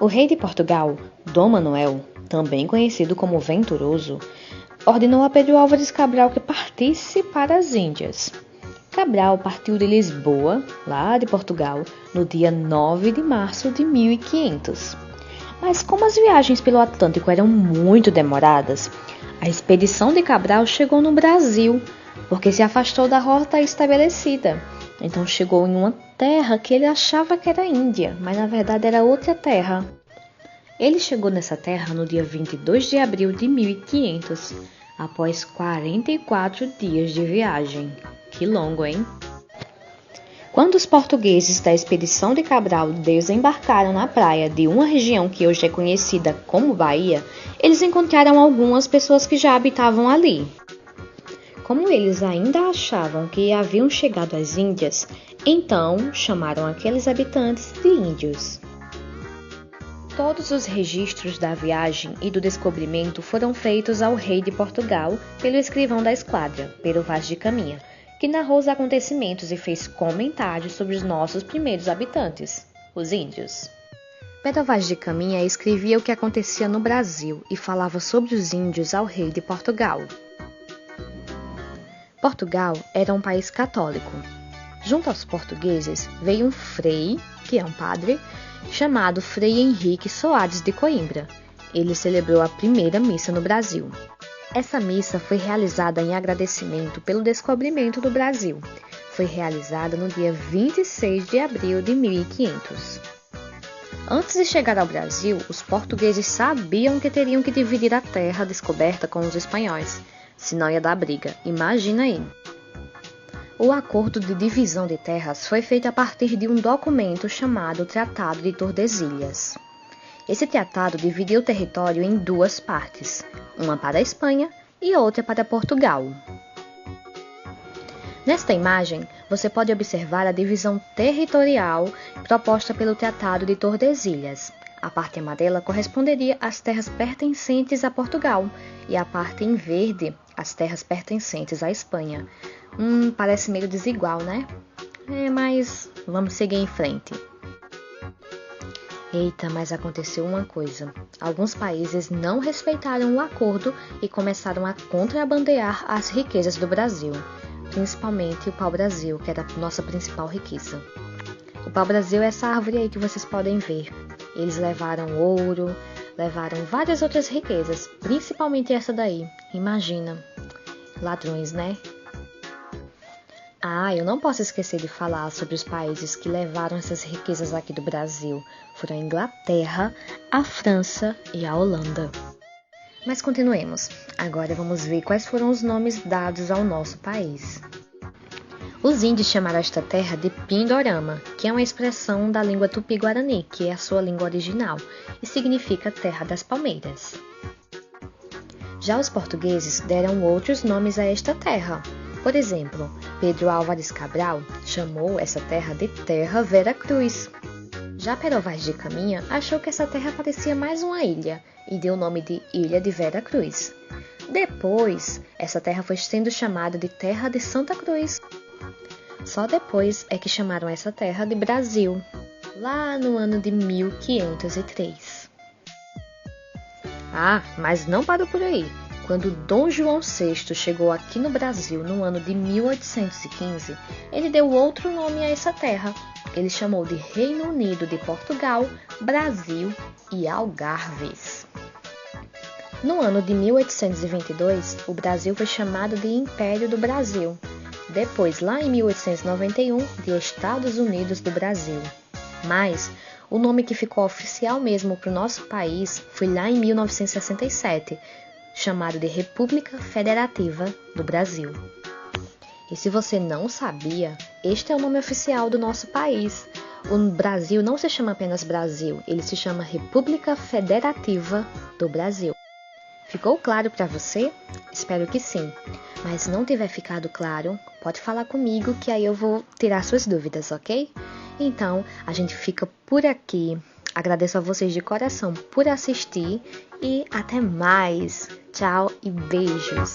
O rei de Portugal, Dom Manuel, também conhecido como Venturoso, ordenou a Pedro Álvares Cabral que partisse para as Índias. Cabral partiu de Lisboa, lá de Portugal, no dia 9 de março de 1500. Mas como as viagens pelo Atlântico eram muito demoradas, a expedição de Cabral chegou no Brasil, porque se afastou da rota estabelecida. Então chegou em uma terra que ele achava que era Índia, mas na verdade era outra terra. Ele chegou nessa terra no dia 22 de abril de 1500, após 44 dias de viagem. Que longo, hein? Quando os portugueses da expedição de Cabral desembarcaram na praia de uma região que hoje é conhecida como Bahia, eles encontraram algumas pessoas que já habitavam ali. Como eles ainda achavam que haviam chegado às Índias, então chamaram aqueles habitantes de índios. Todos os registros da viagem e do descobrimento foram feitos ao rei de Portugal pelo escrivão da esquadra, Pero Vaz de Caminha, que narrou os acontecimentos e fez comentários sobre os nossos primeiros habitantes, os índios. Pero Vaz de Caminha escrevia o que acontecia no Brasil e falava sobre os índios ao rei de Portugal. Portugal era um país católico. Junto aos portugueses veio um frei, que é um padre, chamado Frei Henrique Soares de Coimbra. Ele celebrou a primeira missa no Brasil. Essa missa foi realizada em agradecimento pelo descobrimento do Brasil. Foi realizada no dia 26 de abril de 1500. Antes de chegar ao Brasil, os portugueses sabiam que teriam que dividir a terra descoberta com os espanhóis, senão ia dar briga. Imagina aí. O acordo de divisão de terras foi feito a partir de um documento chamado Tratado de Tordesilhas. Esse tratado dividiu o território em duas partes, uma para a Espanha e outra para Portugal. Nesta imagem, você pode observar a divisão territorial proposta pelo Tratado de Tordesilhas. A parte amarela corresponderia às terras pertencentes a Portugal e a parte em verde às terras pertencentes à Espanha. Parece meio desigual, né? Mas vamos seguir em frente. Eita, mas aconteceu uma coisa. Alguns países não respeitaram o acordo e começaram a contrabandear as riquezas do Brasil, principalmente o pau-brasil, que era a nossa principal riqueza. O pau-brasil é essa árvore aí que vocês podem ver. Eles levaram ouro, levaram várias outras riquezas, principalmente essa daí. Imagina, ladrões, né? Eu não posso esquecer de falar sobre os países que levaram essas riquezas aqui do Brasil. Foram a Inglaterra, a França e a Holanda. Mas continuemos. Agora vamos ver quais foram os nomes dados ao nosso país. Os índios chamaram esta terra de Pindorama, que é uma expressão da língua tupi-guarani, que é a sua língua original, e significa terra das palmeiras. Já os portugueses deram outros nomes a esta terra. Por exemplo, Pedro Álvares Cabral chamou essa terra de Terra Vera Cruz. Já Pero Vaz de Caminha achou que essa terra parecia mais uma ilha e deu o nome de Ilha de Vera Cruz. Depois, essa terra foi sendo chamada de Terra de Santa Cruz. Só depois é que chamaram essa terra de Brasil, lá no ano de 1503. Mas não parou por aí. Quando Dom João VI chegou aqui no Brasil no ano de 1815, ele deu outro nome a essa terra. Ele chamou de Reino Unido de Portugal, Brasil e Algarves. No ano de 1822, o Brasil foi chamado de Império do Brasil. Depois, lá em 1891, de Estados Unidos do Brasil. Mas o nome que ficou oficial mesmo para o nosso país foi lá em 1967, chamado de República Federativa do Brasil. E se você não sabia, este é o nome oficial do nosso país. O Brasil não se chama apenas Brasil, ele se chama República Federativa do Brasil. Ficou claro para você? Espero que sim. Mas se não tiver ficado claro, pode falar comigo que aí eu vou tirar suas dúvidas, ok? Então, a gente fica por aqui. Agradeço a vocês de coração por assistir e até mais. Tchau e beijos!